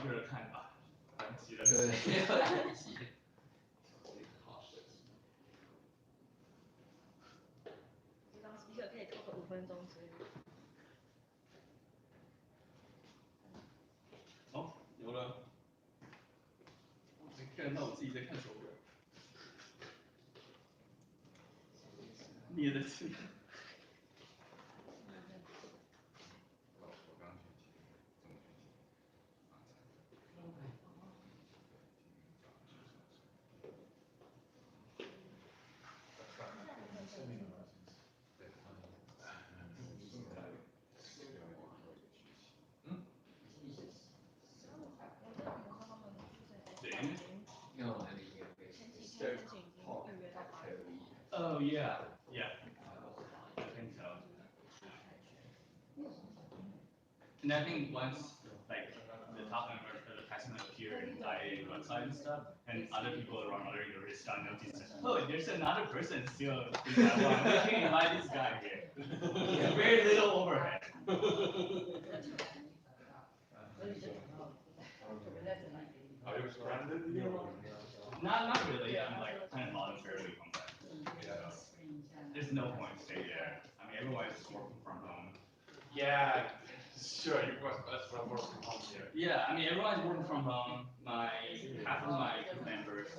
去了看啊，来不及了，对，来不及。当 speaker 可以拖个5分钟之类的。哦，有了，我只看到我自己在看手表。捏的紧。Oh yeah, yeah. I think so. And I think once like the top members of the testament appear in IA website and stuff, and other people around other universities start noticing, oh, there's another person still in Taiwan. We can invite this guy here. Very little overhead. Are you stranded here? Not really. I'm like kind of voluntarily come back. Yeah. There's no point to stay there. I mean, everyone is working from home. Yeah, sure. You was that's from working from home here. Yeah, I mean, everyone's working from home. Half of my members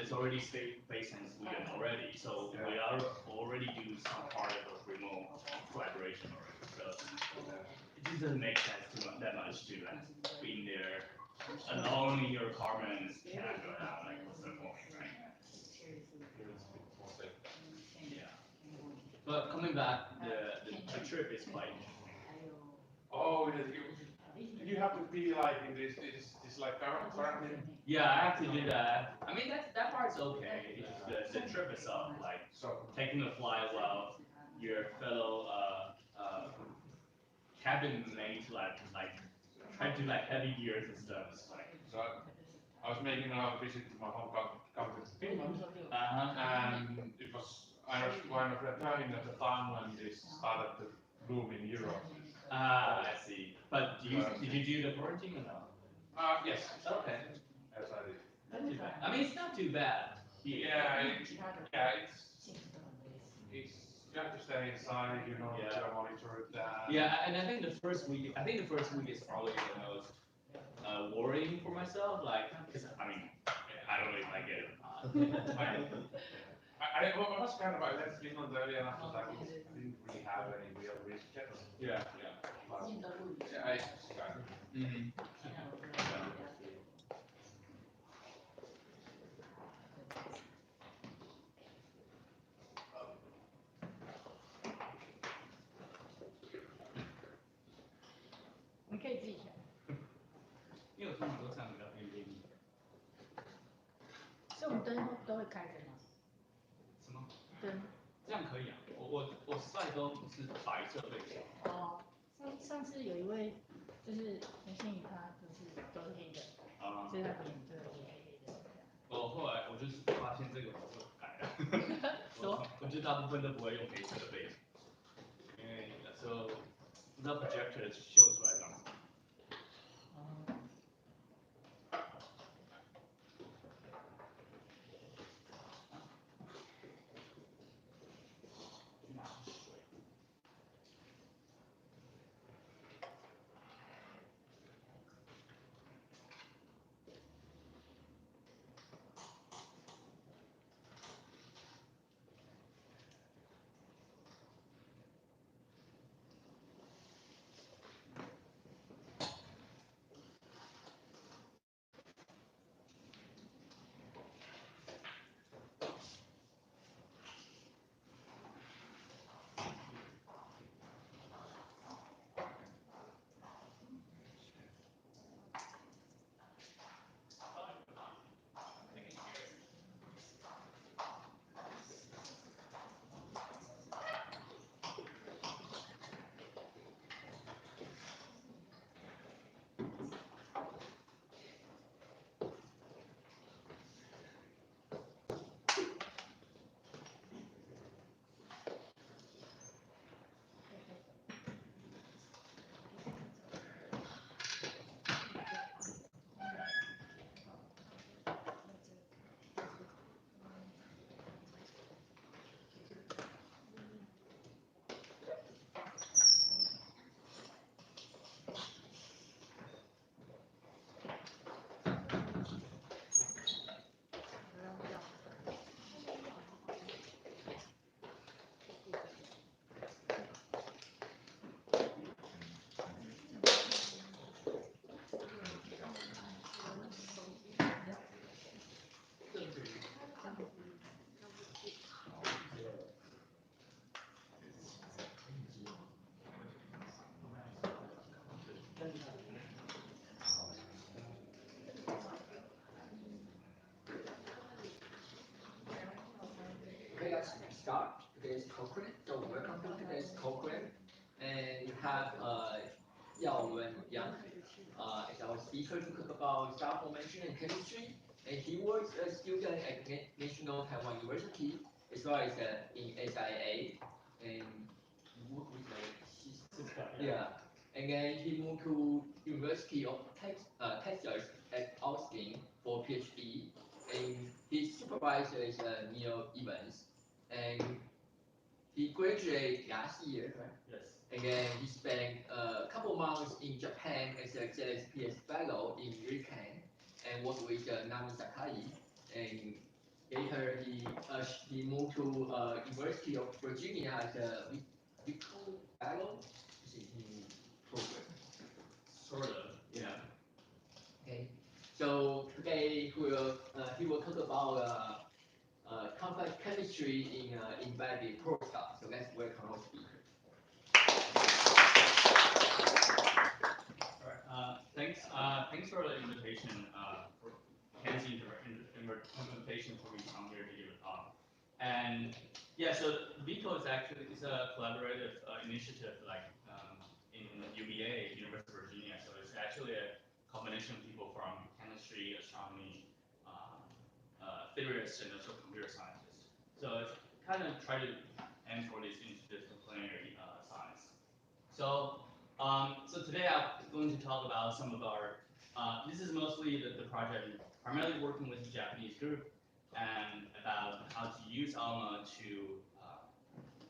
is already based in Sweden already, so we are already do some part of remote collaboration already. So it just doesn't make sense that much to like being there alone in your apartment. Cannot go out. Like, what's the point, right? Yeah. But coming back, the trip is quite interesting. Oh, you have to be like in this like quarantine. Yeah, I have to do that. I mean, that part's okay. It's just the trip itself, like taking a flight while your fellow cabin mates like try to do like heavy gears and stuff. It's like, So I was making a visit to my home country, Finland, and it was I was kind of returning at the time when this started to boom in Europe. I see. But did you do the quarantine or no? Yes. Okay. Yes, I did. Not too bad. I mean, it's not too bad. Yeah, it's you have to stay inside, you know, Yeah. to monitor that. Yeah, and I think the first week is probably the most worrying for myself. Like, cause I mean, I don't know if I get it or not. I was kind of I left Finland early and after that I didn't really have any real risk yet. Yeah. But, yeah, I kind of. Mm-hmm.你可以自己选。因为我通常都这样比较便利。所以我们灯都会开着吗？什么？灯。这样可以啊，我 slide 都是白色背景。哦，上次有一位就是陈信宇，他就是都是黑的，所以他脸就黑黑的。我后来我就是发现这个我就改了，我就大部分都不会用黑色的背景，因为有时候不知道 projector 秀出来长什么。Yao-Lun as our speaker to talk about star formation and chemistry. And he was a student at National Taiwan University as well as in ASIAA. And he worked with yeah. And then he moved to University of Texas at Austin for PhD. And his supervisor is Neil Evans. And he graduated last year, right? Yes. And then he spent a couple months in Japan as a JSPS fellow in Rikan and worked with Nami Sakai. And later he moved to University of Virginia as a Vico fellow in program. Sort of, yeah. Okay. So today he will talk about complex chemistry in embedded protostars. So let's welcome our speaker. All right. Thanks for the invitation. For Kenzie's invitation for me to come here to give a talk. And yeah, so VICO is actually a collaborative initiative in UVA, University of Virginia. So it's actually a combination of people from chemistry, astronomy, theorists, and also computer scientists. So it's kind of try to aim for this interdisciplinary science. So today I'm going to talk about some of our. This is mostly the project primarily working with a Japanese group and about how to use ALMA to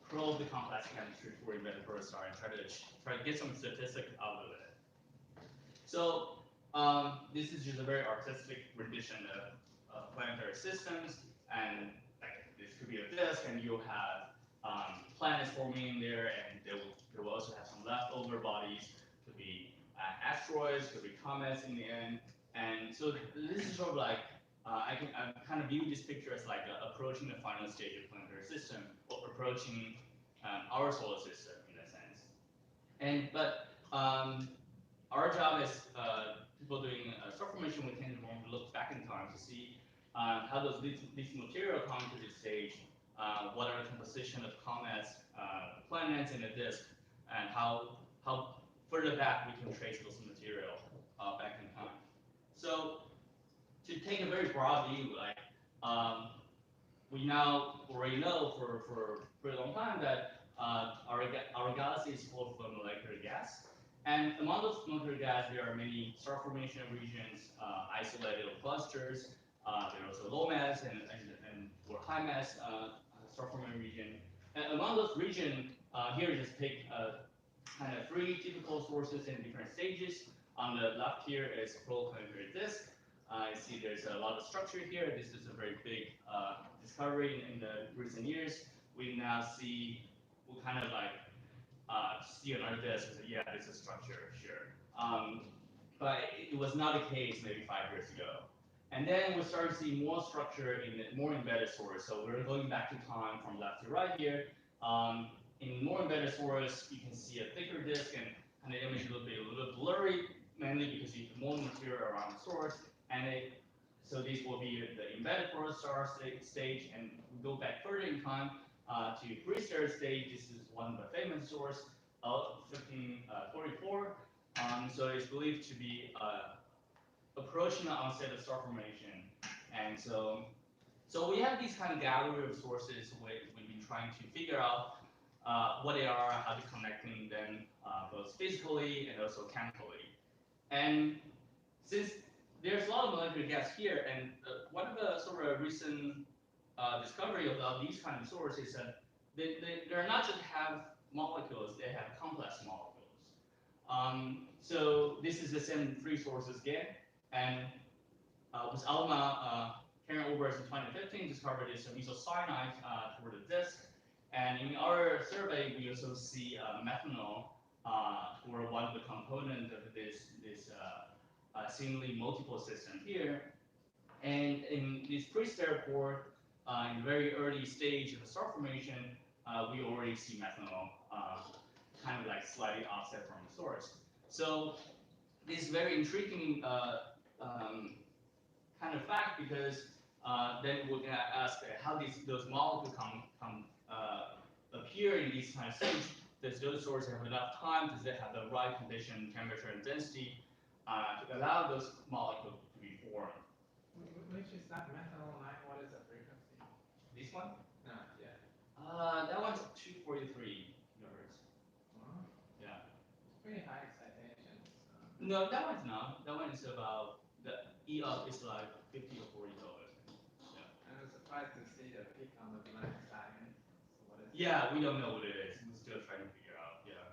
probe the complex chemistry for embedded protostar and try to get some statistics out of it. So this is just a very artistic rendition of planetary systems, and this could be a disk, and you'll have planets forming in there, and they will also have some leftover bodies. Could be asteroids, could be comets in the end, and so this is sort of like I kind of view this picture as like approaching the final stage of planetary system, or approaching our solar system in a sense. But our job as people doing star formation, we tend to look back in time to see how does this material come to this stage, what are the composition of comets, planets in a disk, and how further back we can trace those material back in time. So to take a very broad view, we now already know for a pretty long time that our galaxy is full of molecular gas. And among those molecular gas, there are many star formation regions, isolated clusters. There are also low mass and or high mass star formation region. And among those regions, here just pick kind of three typical sources in different stages. On the left here is protoplanetary disk. I see there's a lot of structure here. This is a very big discovery in the recent years. We now see, we kind of see another disk and say, yeah, this is structure, sure. But it was not the case maybe 5 years ago. And then we started to see more structure in the more embedded source. So we're going back to time from left to right here. In more embedded source, you can see a thicker disk, and the image will be a little bit blurry, mainly because you have more material around the source. And so these will be the embedded protostar stage, and we go back further in time to pre-star stage. This is one of the famous source of 1544. So it's believed to be approaching the onset of star formation. And so we have these kind of gallery of sources we've been trying to figure out what they are, how to connecting them both physically and also chemically. And since there's a lot of molecular gas here, and one of the sort of recent discovery of these kind of sources is that they're not just have molecules, they have complex molecules. So this is the same three sources again, and with ALMA carrying over in 2015 discovered this isocyanide toward the disk, and in our survey we also see methanol for one of the components of this seemingly multiple system here. And in this pre-star port, in the very early stage of the star formation, we already see methanol kind of like slightly offset from the source. So this is very intriguing kind of fact, because then we're going to ask how those molecules appear in these kind of stages. does those sources have enough time? Does it have the right condition, temperature, and density to allow those molecules to be formed? Which is that methanol line? What is the frequency? This one? No, yeah. That one's 243 gigahertz. Yeah. Pretty high excitation. No, that one's not. That one is about, the E up is like $50 or $40. Yeah. I was surprised to see the peak on the black side. So what is Yeah, we don't know what it is. We're still trying to figure out. Yeah.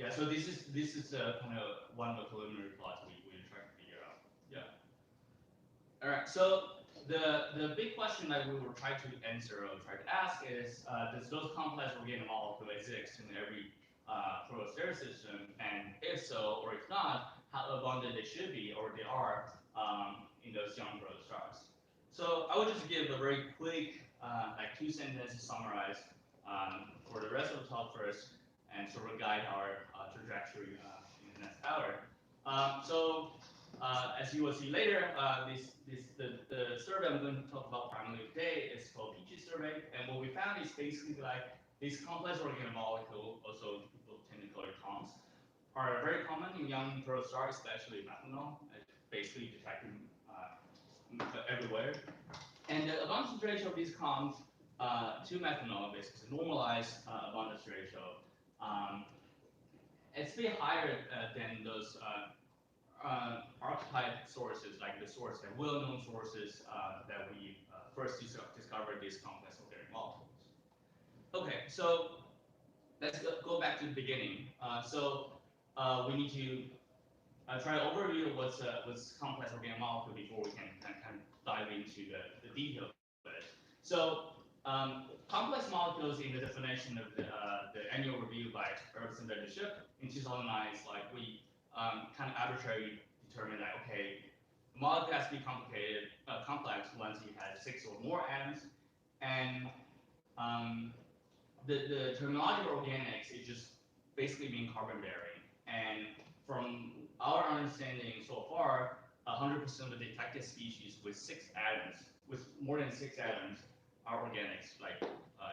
Yeah. So this is kind of one of the preliminary plots we're trying to figure out. Yeah. All right. So the big question that we will try to answer or try to ask is, does those complex organic molecule exist in every protostar system? And if so, or if not, how abundant they should be or they are in those young protostars. So I will just give a very quick, like 2 sentences summarize for the rest of the talk first, and sort of guide our trajectory in the next hour. As you will see later, the survey I'm going to talk about primarily today is called PG survey, and what we found is basically like these complex organic molecule, also people tend to call it comps, are very common in young protostars, especially methanol. It's basically detected everywhere. And the abundance ratio of these comps to methanol, basically normalized abundance ratio, it's a bit higher than those archetype sources, like the source, the well-known sources that we first discovered these complex organic molecules. Okay, so let's go back to the beginning. We need to try to overview what's complex organic molecule before we can kind of dive into the detail of it. So complex molecules in the definition of the annual review by Perseus ALMA in 2009 is like we kind of arbitrarily determined that, okay, the molecule has to be complex once it has 6 or more atoms, and the terminology of organics is just basically being carbon bearing. And from our understanding so far, 100% of the detected species with 6 atoms, with more than 6 atoms, are organics, like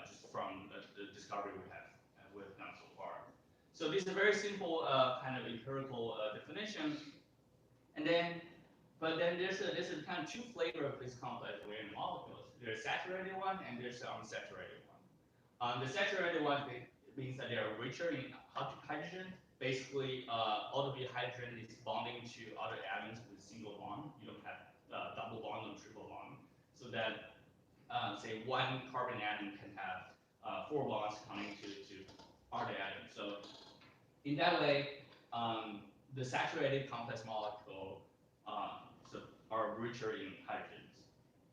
just from the discovery we've done so far. So this is a very simple kind of empirical definition. And then, but then there's a kind of 2 flavors of these complex organic molecules. There's a saturated one and there's an unsaturated one. The saturated one means that they are richer in hydrogen. Basically, all of the hydrogen is bonding to other atoms with a single bond. You don't have double bond or triple bond. So that, say, 1 carbon atom can have 4 bonds coming to other atoms. So in that way, the saturated complex molecule are richer in hydrogens.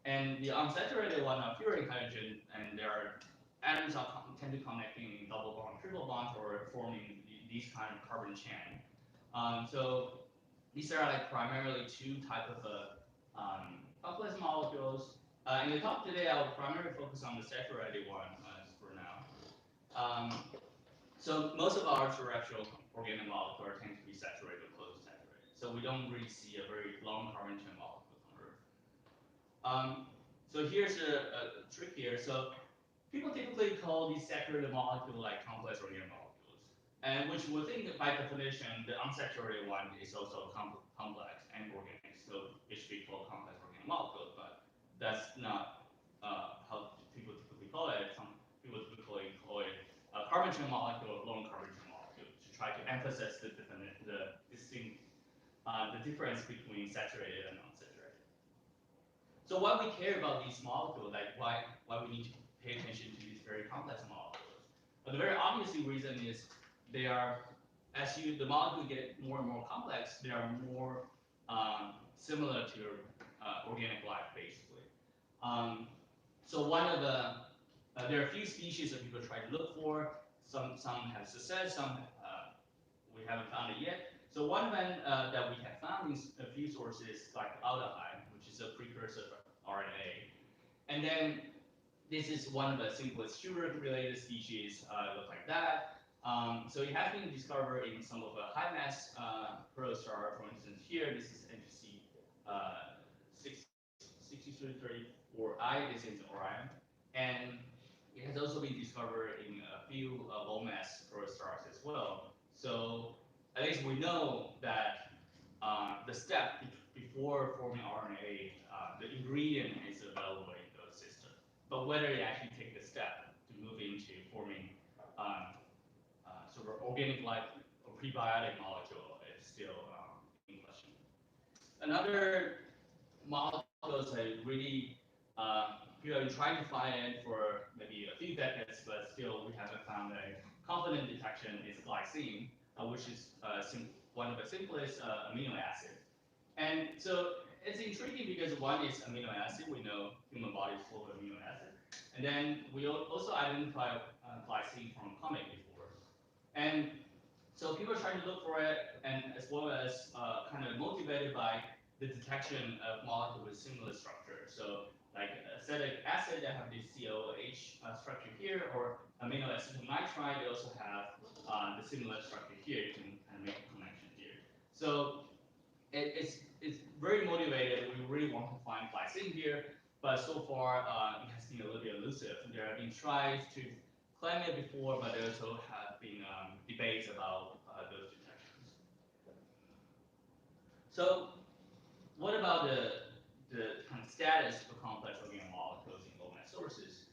And the unsaturated one are fewer in hydrogen, and their atoms tend to connect in double bond, triple bonds, or forming these kind of carbon chain. So these are like primarily 2 types of complex molecules. In the talk today, I will primarily focus on the saturated one for now. So most of our terrestrial organic molecules tend to be saturated or close to saturated. So we don't really see a very long carbon chain molecule on Earth. So here's a trick here. So people typically call these saturated molecules like complex organic molecules, and which we think by definition the unsaturated one is also complex and organic. So it should be called complex organic molecules, but that's not how people typically call it. Some people typically call it a carbon chain molecule or lone carbon chain molecule to try to emphasize the difference between saturated and unsaturated. So why we care about these molecules, like why we need to pay attention to these very complex molecules? But the very obvious reason is they are, as the molecule get more and more complex, they are more similar to organic life, basically. So one of there are a few species that people try to look for. Some have success, some we haven't found it yet. So one of them that we have found in a few sources, like aldehyde, which is a precursor of RNA. And then this is one of the simplest sugar-related species, look like that. So it has been discovered in some of the high mass protostar. For instance, here this is NGC 6334I. This is Orion, and it has also been discovered in a few low mass protostars as well. So at least we know that the step before forming RNA, the ingredient is available in those systems. But whether it actually take the step to move into forming sort of organic life or prebiotic molecule is still in question. Another molecules that really we have been trying to find it for maybe a few decades, but still we haven't found a confident detection is glycine, which is one of the simplest amino acids. And so it's intriguing because one is amino acid. We know human body is full of amino acid. And then we also identify glycine from comet before. And so people are trying to look for it, and as well as kind of motivated by the detection of molecules with similar structure. So like acetic acid that have this COH structure here, or amino acetonitrile, they also have the similar structure here. You can kind of make a connection here. So it's very motivated. We really want to find glycine here, but so far it has been a little bit elusive. There have been tries to claim it before, but there also have been debates about those detections. So what about the kind of status for complex organic molecules in low mass sources?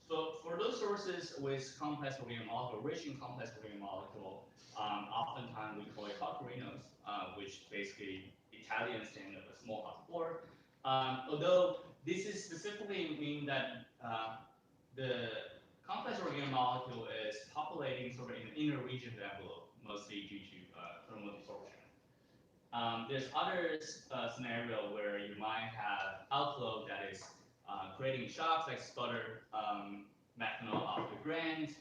So for those sources with complex organic molecule, rich in complex organic molecule, oftentimes we call it occurrence, which basically Italian stand of a small hot core. Although this is specifically mean that the complex organic molecule is populating sort of in the inner region of the envelope, mostly due to thermal desorption. There's other scenario where you might have outflow that is creating shocks like sputter, methanol off the grains.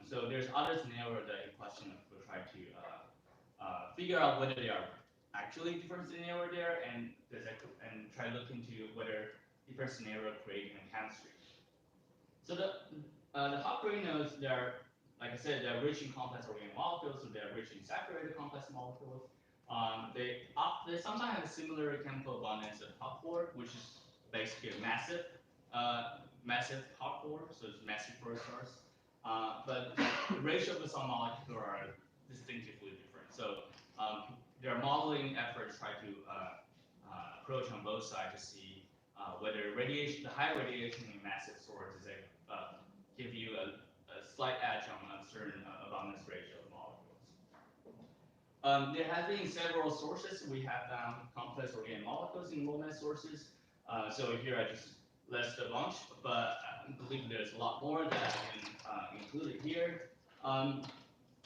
So there's other scenario that in question we'll try to figure out whether they are actually different scenario there, and try to look into whether different scenario creating a chemistry. So the hot granules, they're, like I said, they're rich in complex organic molecules, so they're rich in saturated complex molecules. They sometimes have a similar chemical abundance of hot core, which is basically a massive hot core, so it's massive protostars. But the ratio of the some molecules are distinctively different. So their modeling efforts try to approach on both sides to see whether radiation, the high radiation in massive sources, give you a slight edge on a certain abundance ratio of molecules. There have been several sources. We have found complex organic molecules in low mass sources. So here I just list a bunch, but I believe there's a lot more that I can include here.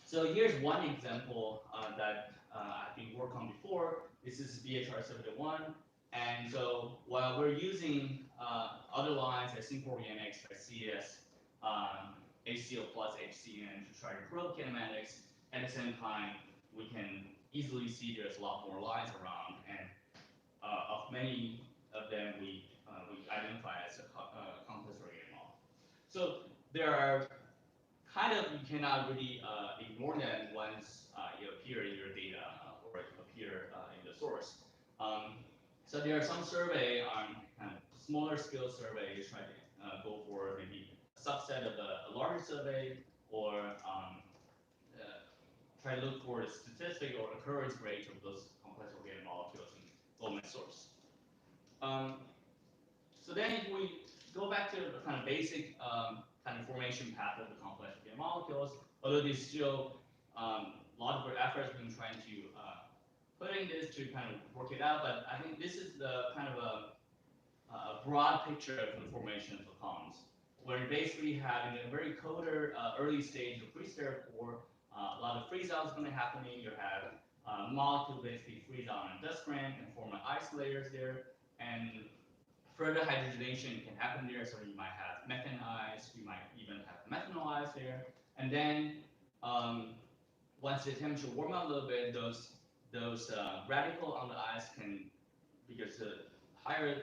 So here's one example that I've been working on before. This is BHR71. And so while we're using other lines like simple organics like CS, HCl plus HCN to try to probe kinematics, at the same time, we can easily see there's a lot more lines around, and of many of them we identify as a complex organic model. So there are kind of, you cannot really ignore them once you appear in your data or appear in the source. So there are some survey on kind of smaller scale surveys try to go for maybe a subset of a larger survey, or try to look for the statistic or occurrence rate of those complex organic molecules in low mass source. So then if we go back to the kind of basic kind of formation path of the complex organic molecules, although there's still a lot of efforts being trying to putting this to kind of work it out, but I think this is the kind of a broad picture of the formation of the comps, where you basically have in a very colder early stage of pre-steric core, a lot of freeze out is going to happen. You have molecule basically freeze out on dust grain and form ice layers there, and further hydrogenation can happen there. So you might have methane ice, you might even have methanol ice there, and then once the temperature warm up a little bit, those radicals on the ice can, because the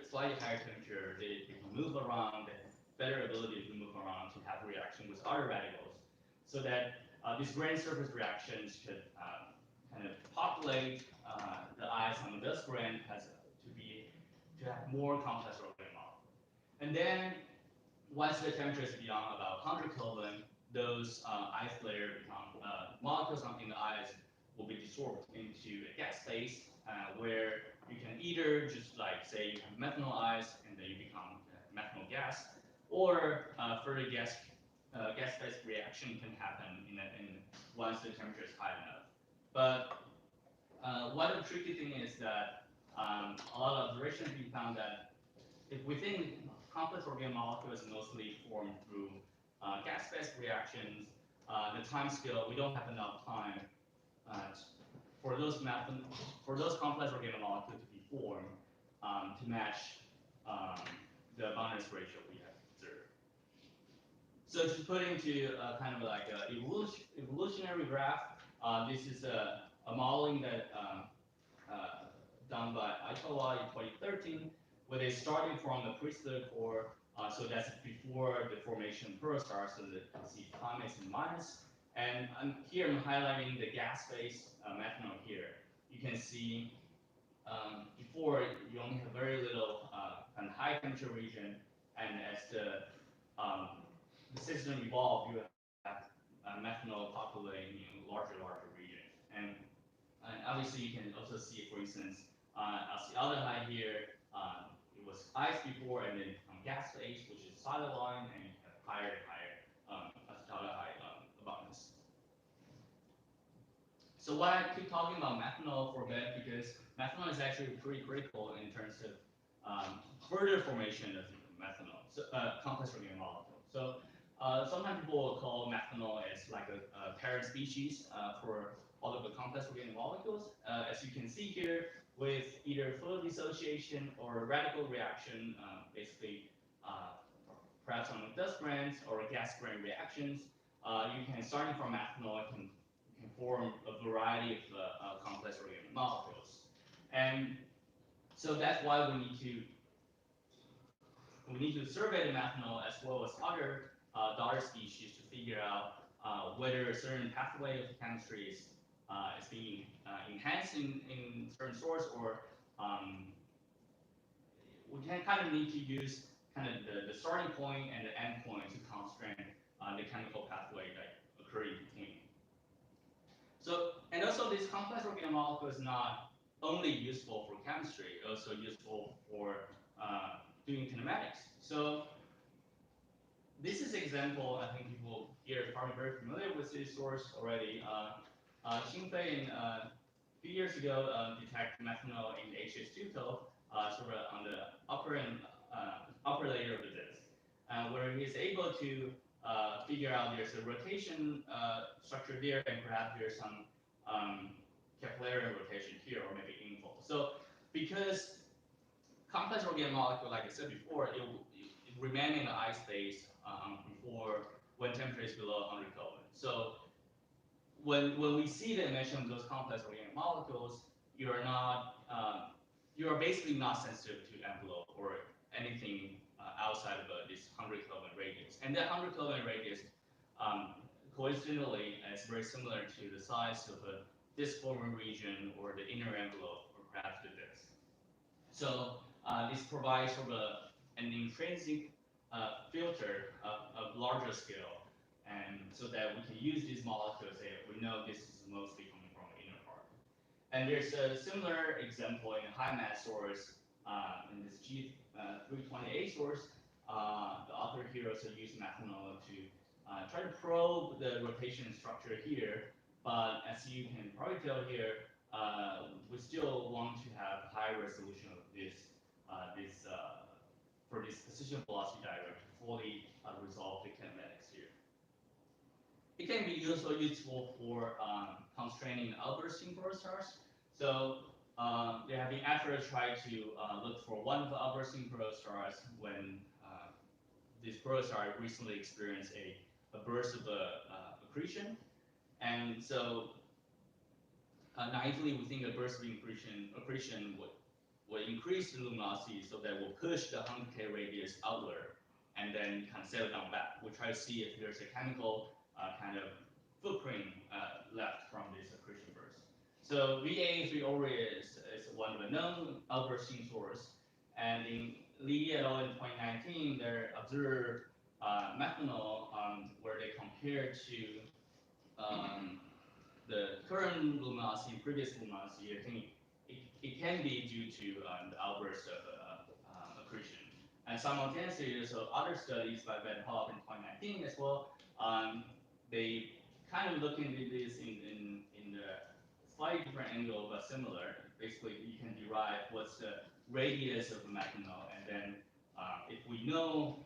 slightly higher temperature, they can move around, they have better ability to move around to have reaction with other radicals, so that these grain surface reactions could kind of populate the ice on the dust grain to have more complex organic molecule. And then once the temperature is beyond about 100 Kelvin, those ice layer become molecules in the ice will be dissolved into a gas phase where you can either just like say you have methanol ice and then you become methanol gas, or further gas phase reaction can happen once the temperature is high enough. But one of the tricky thing is that a lot of observations we found that if within complex organic molecules mostly formed through gas phase reactions, the time scale we don't have enough time for those complex organic molecules to be formed to match the abundance ratio we have observed. So to put into kind of like an evolutionary graph, this is a modeling that done by Yao-Lun in 2013, where they started from the pre-stellar core, so that's before the formation of protostars, so that you can see time is in minus. And here I'm highlighting the gas phase methanol here. You can see before you only have very little kind of high temperature region, and as the system evolved, you have methanol populating larger regions. And obviously you can also see, for instance, aldehyde here, it was ice before and then become gas phase, which is solid line, and you have higher and higher acetaldehyde abundance. So why I keep talking about methanol for a bit, because methanol is actually pretty critical in terms of further formation of methanol, so complex organic molecule. So sometimes people will call methanol as like a parent species for all of the complex organic molecules. As you can see here, with either fluid dissociation or radical reaction, basically perhaps on dust grains or gas grain reactions, you can, starting from methanol, you can form a variety of complex organic molecules. And so that's why we need to survey the methanol as well as other daughter species to figure out whether a certain pathway of chemistry is being enhanced in certain source, or we can kind of need to use kind of the starting point and the end point to constrain the chemical pathway that occur in between. So, and also this complex organic molecule is not only useful for chemistry, also useful for doing kinematics. So this is an example, I think people here are probably very familiar with this source already. Xingfei a few years ago detected methanol in HS2 coat, sort of on the upper layer of the disk, where he is able to figure out there's a rotation structure there, and perhaps there's some capillary rotation here, or maybe infold. So because complex organic molecule, like I said before, it remain in the ice phase before when temperature is below 100 Kelvin. So when we see the emission of those complex organic molecules, you are basically not sensitive to envelope or anything outside of this 100 Kelvin radius. And that 100 Kelvin radius, coincidentally, is very similar to the size of a disk forming region or the inner envelope, or perhaps the disk. So this provides sort of an intrinsic filter of larger scale, and so that we can use these molecules there. We know this is mostly coming from the inner part. And there's a similar example in a high mass source, in this G328 source. The author here also used methanol to try to probe the rotation structure here. But as you can probably tell here, we still want to have high resolution of this for this position velocity diagram to fully resolve the kinematics here. It can be also useful for constraining outbursting protostars. So there have been efforts try to look for one of the outbursting protostars when this protostar recently experienced a burst of accretion. And so naively we think a burst of accretion would increase the luminosity, so that will push the 100K radius outward and then kind of settle down back. We'll try to see if there's a chemical kind of footprint left from this accretion burst. So VA3 aureus is one of the known outbursting source, and in Li et al. In 2019, they observed methanol, where they compare to the current luminosity, previous luminosity, I think it can be due to the outburst of accretion. And simultaneously, there's other studies by Van Hoff in 2019 as well. They kind of look into this in the slightly different angle, but similar. Basically, you can derive what's the radius of the methanol, and then if we know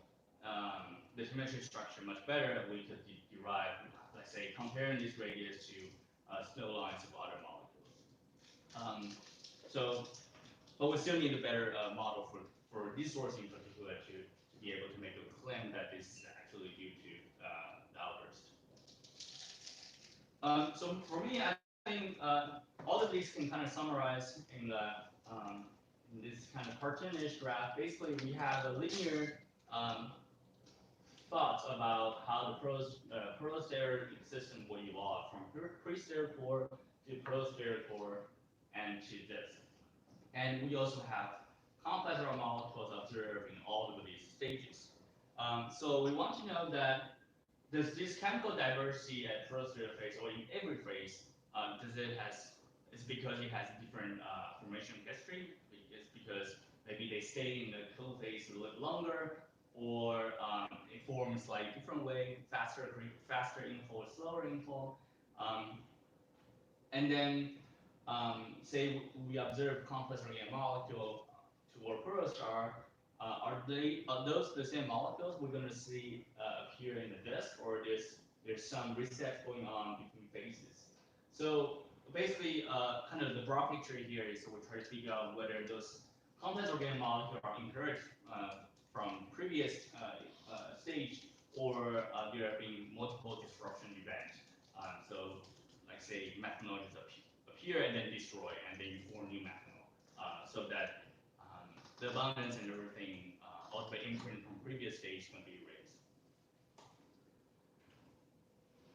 the geometric structure much better, we could derive, let's say, comparing this radius to snow lines of other molecules. But we still need a better model for this source in particular to be able to make a claim that this is actually due to the outburst. So for me, I think all of these can kind of summarize in this kind of cartoonish graph. Basically, we have a linear thoughts about how the protosteric system will evolve from pre-steric core to protosteric core and to this. And we also have complex molecules observed in all of these stages. So we want to know that does this chemical diversity at protosteric phase or in every phase, it's because it has different formation history? It's because maybe they stay in the cool phase a little longer, or it forms like different way, faster inflow, slower inflow. And then say we observe complex organic molecule toward protostar, are those the same molecules we're going to see appear in the disk, or there's some reset going on between phases? So basically, kind of the broad picture here is we try to figure out whether those complex organic molecules are encouraged from previous stage, or there have been multiple disruption events. So, like say, methanol just appear and then destroy, and then you form new methanol, so that the abundance and everything, all the imprint from previous stage can be erased.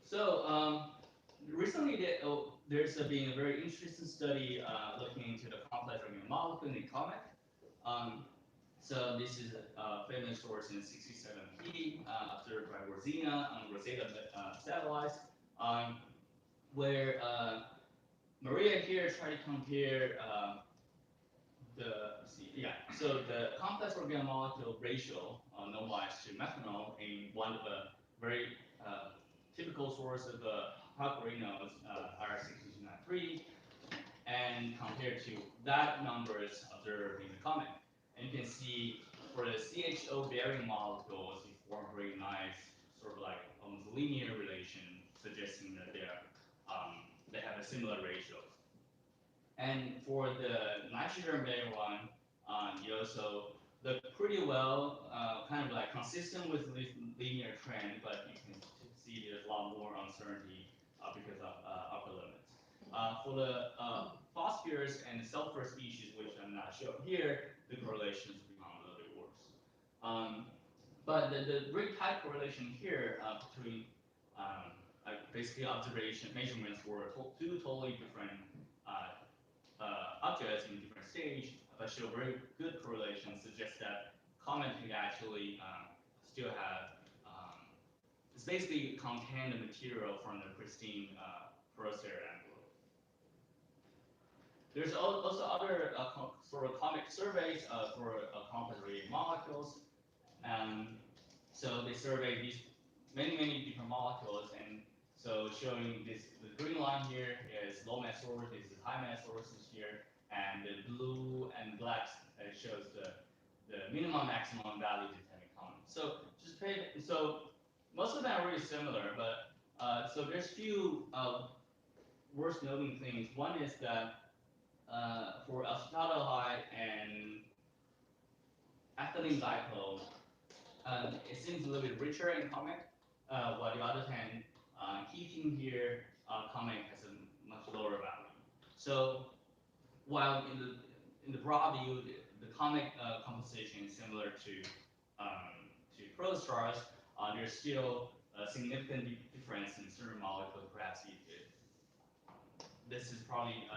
So recently, there's been a very interesting study looking into the complex organic molecule in comet. So this is a famous source in 67P, observed by Rosina on Rosetta satellites, where Maria here tried to compare so the complex organic molecule ratio normalized to methanol in one of the very typical source of the Hawk-Reynolds IR6293, and compared to that numbers observed in the comet. And you can see for the CHO bearing molecules, you form very nice, sort of like almost linear relation, suggesting that they have a similar ratio. And for the nitrogen bearing one, you also look pretty well, kind of like consistent with this linear trend, but you can see there's a lot more uncertainty because of upper limits. For the phosphorus and sulfur species, which I'm not showing here, the correlations become a little bit worse. But the very tight correlation here between basically observation measurements were two totally different objects in different stage, but show very good correlation, suggests that comet can actually still have, it's basically contain the material from the pristine protosteric envelope. There's also other sort of comet surveys for complex organic molecules. So they survey these many different molecules, and so showing this, the green line here is low mass source, this is high mass sources here, and the blue and black shows the minimum maximum value depending on. So so most of them are really similar, but so there's few worth noting things. One is that for acetaldehyde and ethylene glycol, it seems a little bit richer in comet, while the other hand, ketene here, comet has a much lower value. So while in the broad view, the comet composition is similar to protostars, there's still a significant difference in certain molecules. Perhaps this is probably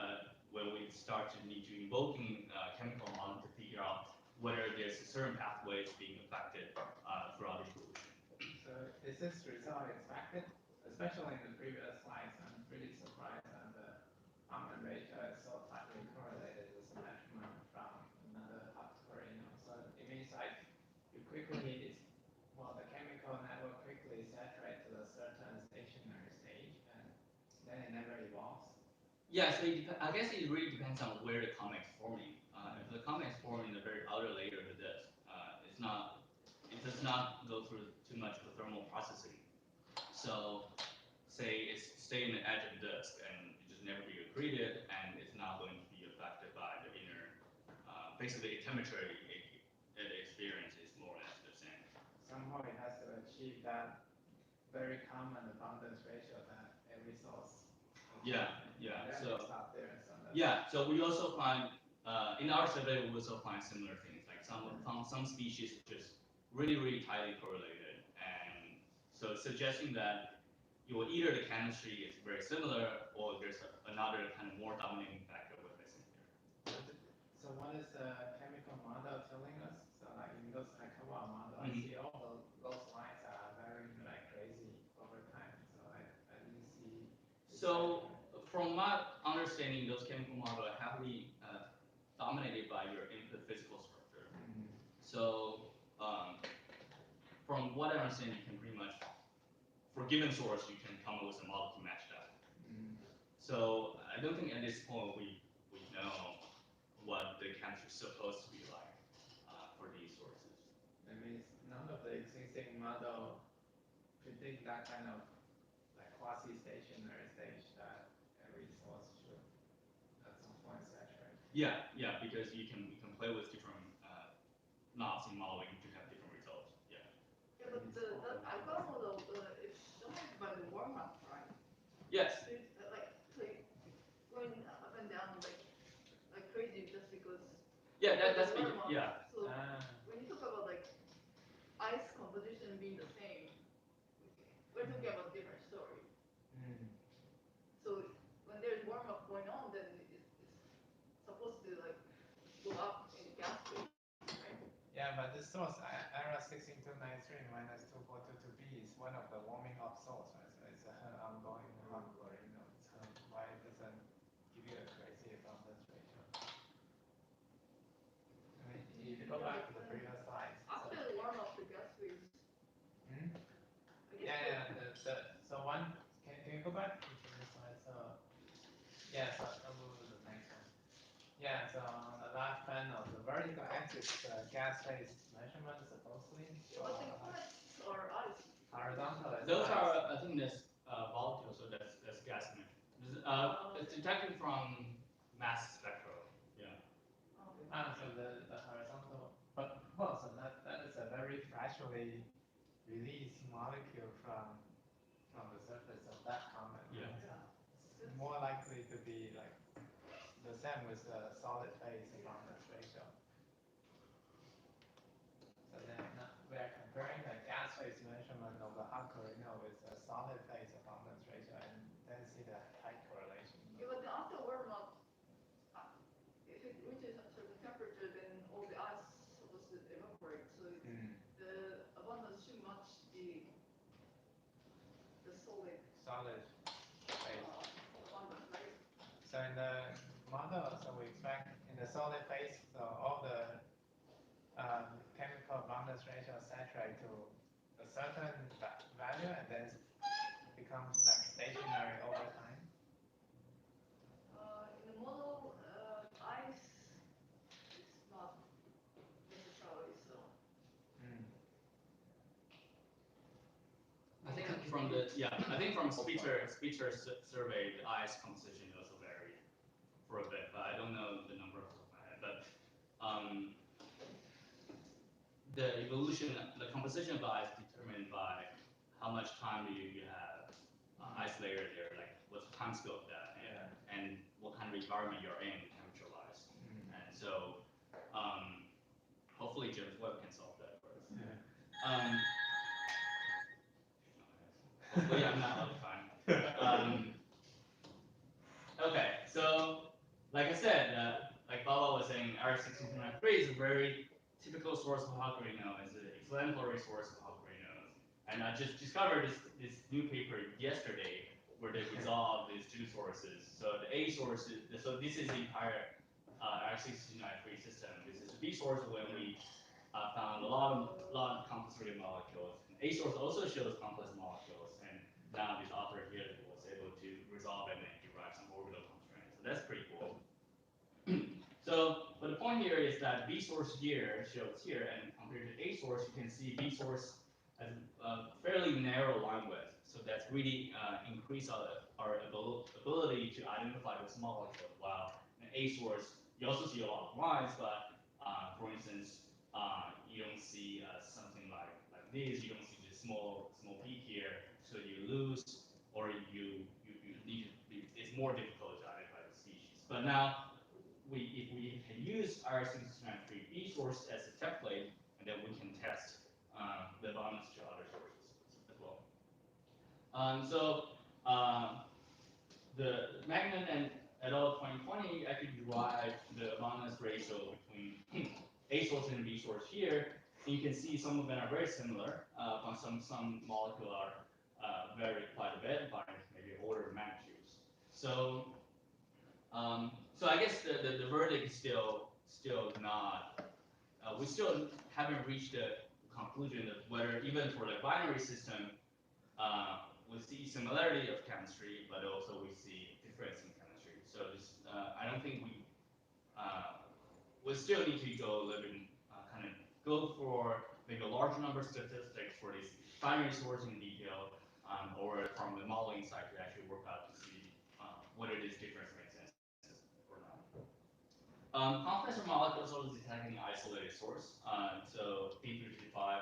where we start to need to invoking chemical model to figure out whether there's certain pathways being affected throughout evolution. is this result expected? Especially in the previous slides, I'm pretty surprised that the Almond ratio is so tightly correlated with the measurement from another occurrence. So it means like you quickly, well, the chemical never quickly saturates to a certain stationary stage, and then it never evolves. Yeah, so I guess it really depends on where the comet is forming. If the comet is forming in the very outer layer of the disk, it does not go through too much of the thermal processing. So, say it's stay in the edge of the disk and it just never be accreted, and it's not going to be affected by the inner, basically the temperature it experiences more or less the same. Somehow it has to achieve that very common abundance ratio that every source. Yeah. So stop there. So we also find in our survey we also find similar things. Like some species just really tightly correlated, and so suggesting that either the chemistry is very similar or there's another kind of more dominating factor we're missing here. So what is the chemical model telling us? So like in those Akawa model, I see all those lines are varying like crazy over time. So I didn't see. So from my understanding, those chemical models are heavily dominated by your input physical structure. So from what I understand, you can pretty much, for a given source, you can come up with a model to match that. So I don't think at this point we know what the chemistry is supposed to be like for these sources. That means none of the existing model predict that kind of like quasi-stationary stage that every source should at some point saturate. Yeah, because you can play with different knobs in modeling to have different results. Yeah. Yeah, but the algorithm model is dominated by the warm-up, right? Yes. It's, like going up and down like crazy just because. Yeah, that's big. Yeah. So when you talk about like ice composition being the same, we're talking about different story. So when there's warm-up going on, then it's supposed to like go up in the gas phase, right? Yeah, but this source, error 16293 minus 2422b is one of the warming up source, right? So it's an ongoing hardcore, so why it doesn't give you a crazy abundance ratio? I mean, if you go back to the previous slides. After the warm-up, the gas phase. So one, can you go back to the previous slide? So, yeah, so I'll move to the next one. Yeah, so on the left panel, the vertical axis, gas phase measurement supposedly. But the comets are ice. Horizontal is Those ice. are, I think that's volatile, so that's gas emission. It's detected from mass spectral. Yeah. So the horizontal, but well, so that is a very fractionally released molecule from the surface of that comet. Yeah. It's more likely to be like the same with the solid phase abundance ratio. So then we are comparing the gas phase measurement of the hot corona with a solid phase abundance ratio, and then see the tight correlation. Yeah, but after warm-up, if it reaches a certain temperature, then all the ice is supposed to evaporate. So the abundance should match the solid phase. abundance, right? So in the model, so we expect in the solid phase, so all the chemical abundance ratio saturate to a certain value and then becomes like stationary over time. In the model, ice is not necessarily so. I think from Speaker survey, the ice composition also varied for a bit, but I don't know the number off the top of my head. But the evolution, the composition of the ice determined by how much time you have ice layer there, like what's the time scale of that, and what kind of environment you're in temperature-wise. And so hopefully James Webb can solve that for us. Hopefully I'm not out of time. Okay, so like I said, like Baba was saying, R1693 is a very typical source of hot granules. It's an explanatory source of hot granules. And I just discovered this new paper yesterday where they resolved these two sources. So the A source is, so this is the entire R6293 system. This is the B source when we found a lot of complex organic molecules. And A source also shows complex molecules, and now this author here was able to resolve it and derive some orbital constraints. So that's pretty cool. So, but the point here is that B source here shows here, and compared to A source, you can see B source has a fairly narrow line width. So that's really increased our ability to identify this molecule. While in A source, you also see a lot of lines, but for instance, you don't see something like this. You don't see this small peak here, so you lose, or you need to, it's more difficult to identify the species. But now, if we can use R6293B source as a template, and then we can test the abundance to other sources as well. The Magnan and et al. 2020 actually derived the abundance ratio between A source and B source here. And you can see some of them are very similar, but some molecules are vary quite a bit by maybe order of magnitudes. So I guess the verdict is still not. We still haven't reached the conclusion of whether even for the binary system, we see similarity of chemistry, but also we see difference in chemistry. So this, I don't think we still need to go a little bit, kind of go for maybe a large number of statistics for this binary source in detail, or from the modeling side to actually work out to see whether this difference makes sense or not. Complex molecules are detecting isolated source. So P335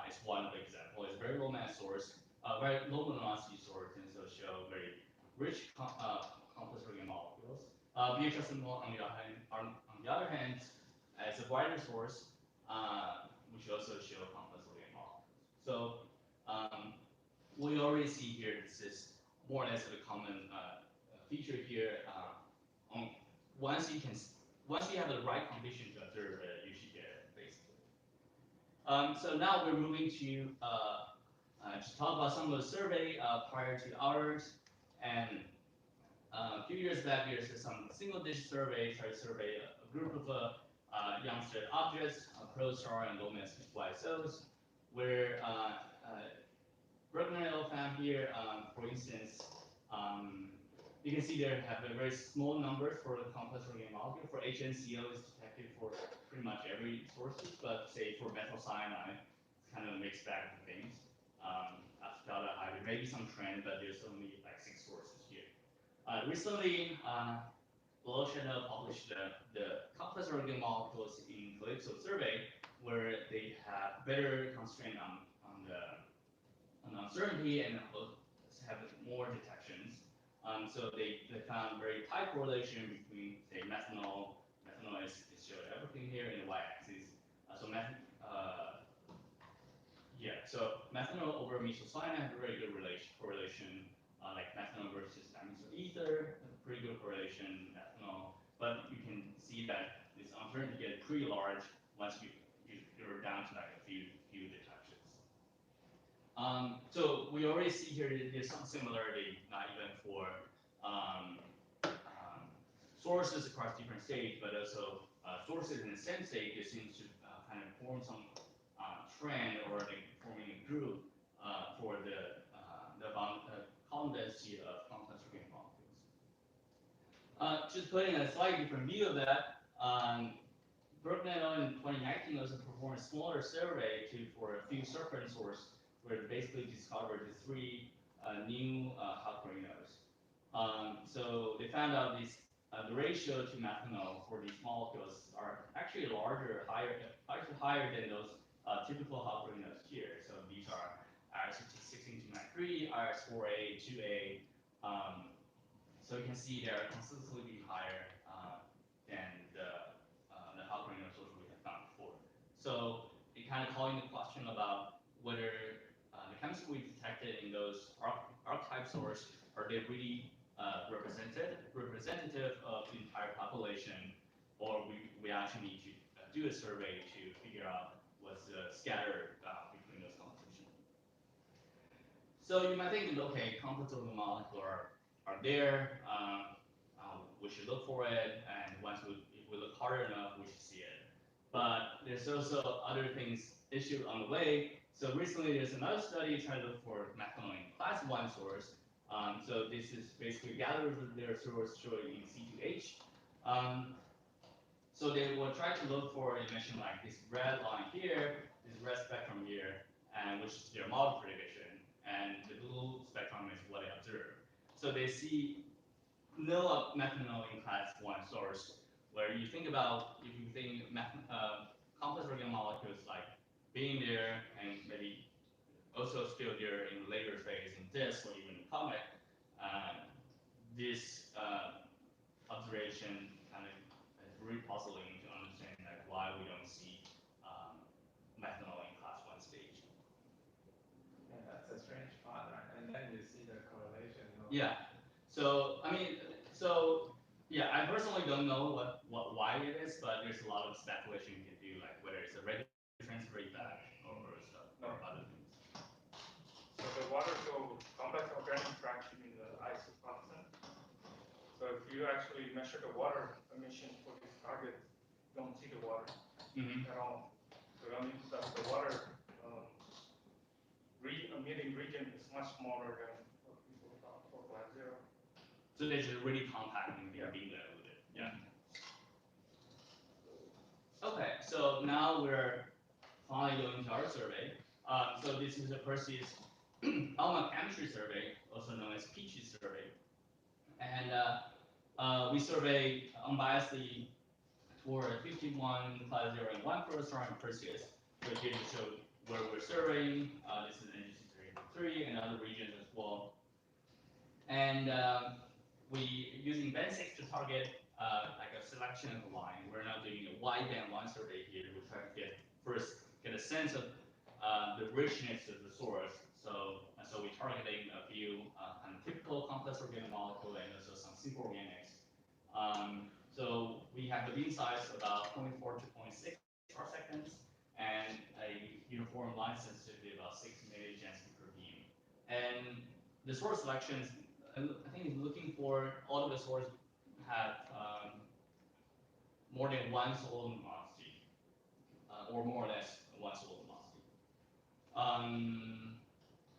is one example. It's a very low mass source, very low luminosity source, and so show very rich complex organic molecules. BHSM on the other hand, as a wider source, which also show complex organic molecules. So we already see here this is more or less a common feature here. Once you have the right condition to observe it, you should get it basically. So now we're moving to just talk about some of the survey prior to ours. And a few years back, there's some single-digit survey, try to survey a group of young state objects, Protostar and low-mass YSOs, where Bergman et al. Found here, for instance, you can see there have a very small numbers for the complex organic molecule. For HNCO is detected for pretty much every sources, but say for methyl cyanide, it's kind of a mixed bag of things. Acetaldehyde, there may be some trend, but there's only like 6 sources here. Recently, Yao-Lun published the complex organic molecules in Calypso survey, where they have better constraint on the uncertainty and have more detections. So they found very tight correlation between, say, methanol. Methanol is showed everything here in the y-axis. So methanol over methyl cyanide have a very good correlation. Like methanol versus dimethyl ether, pretty good correlation. Methanol, but you can see that this uncertainty gets pretty large once you're down to like a few detections. So we already see here there's some similarity, not even for sources across different states, but also sources in the same state. It seems to kind of form some trend, or like forming a group for the column density of complex organic molecules. Just putting a slightly different view of that. Bergman in 2019 also performed a smaller survey for a few surfactant sources, where they basically discovered the 3 new alkylates. So they found out the ratio to methanol for these molecules are actually actually higher than those typical alkylates here. So these are IR16293, IR4A, 2A. So you can see they are consistently higher than the alkylates we have found before. So it kind of calling the question about whether the chemistry we detected in those archetype source, are they really representative of the entire population, or we actually need to do a survey to figure out what's scattered between those compositions. So you might think, okay, complex orbital molecules are there. We should look for it, and if we look hard enough, we should see it. But there's also other things issues on the way. So recently, there's another study trying to look for methanol in class 1 source. So this is basically gathered with their source showing in C2H. So they will try to look for emission like this red line here, this red spectrum here, and which is their model prediction, and the blue spectrum is what they observe. So they see no methanol in class 1 source, where you think about, if you think complex organic molecules like being there and maybe also still there in later phase in disk or even in comet, this observation kind of is really puzzling to understand like why we don't see methanol in class 1 stage. Yeah, that's a strange pattern, and then you see the correlation. Yeah. So I mean, yeah, I personally don't know why it is, but there's a lot of speculation you can do, like whether it's a regular transfer effect or stuff or other things. So the water complex organic fraction in the ice is constant. So if you actually measure the water emission for this target, you don't see the water at all. So that means that the water emitting region is much smaller than what people thought for class 0. So they're just really compact and being diluted. Yeah. Okay, so now we're finally going to our survey. So this is a Perseus ALMA Chemistry Survey, also known as Peachy Survey. And we survey unbiasedly for 51, class 0, and 1 protostar in Perseus. We're here to show where we're surveying. This is NGC 3 and other regions as well. And we using band 6 to target like a selection of a line. We're not doing a wide band line survey here. We're trying to get a sense of the richness of the source. So we're targeting a few kind of typical complex organic molecule and also some simple organics. So we have the beam size about 0.4 to 0.6 parseconds and a uniform line sensitivity about 6 milligens per beam. And the source selection is, I think, is looking for all of the sources have more than 1 solar luminosity, or more or less 1 solar luminosity.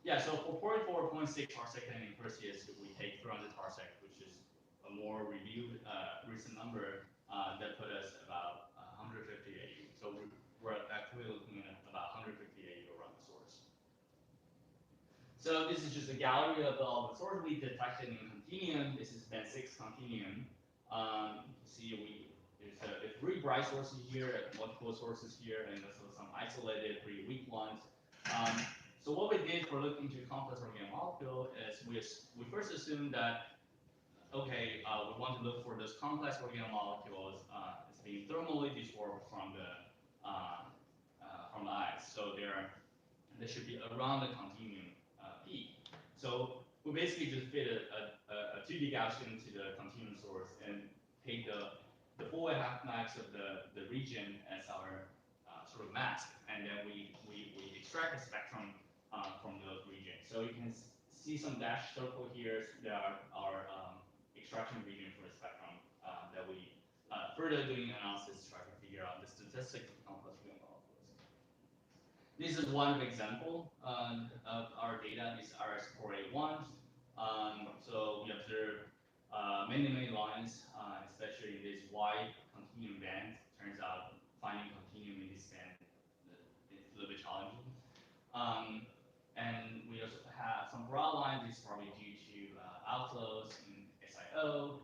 Yeah, so for 0.4, 0.6 parsecond in Perseus, we take 300 parsec, which is a more reviewed recent number that put us about 150 AU. So we're actually looking at about 150 AU around the source. So this is just a gallery of all the sources we detected in continuum. This is band 6 continuum. See, there's 3 bright sources here, multiple sources here, and also some isolated, pretty weak ones. So what we did for looking to complex organic molecule is we first assumed that, okay, we want to look for those complex organic molecules as being thermally desorbed from the ice. So they should be around the continuum peak. So we basically just fit a 2D Gaussian to the continuum source and take the full half-max of the region as our sort of mask, and then we extract a spectrum from those regions. So you can see some dashed circle here that are our extraction region for the spectrum that we further doing analysis to try to figure out the statistics of complex organic molecules. This is one example of our data. This is RS481. So we observe many lines, especially in this wide continuum band. Turns out finding continuum in this band is a little bit challenging. And we also have some broad lines. This is probably due to outflows in SIO.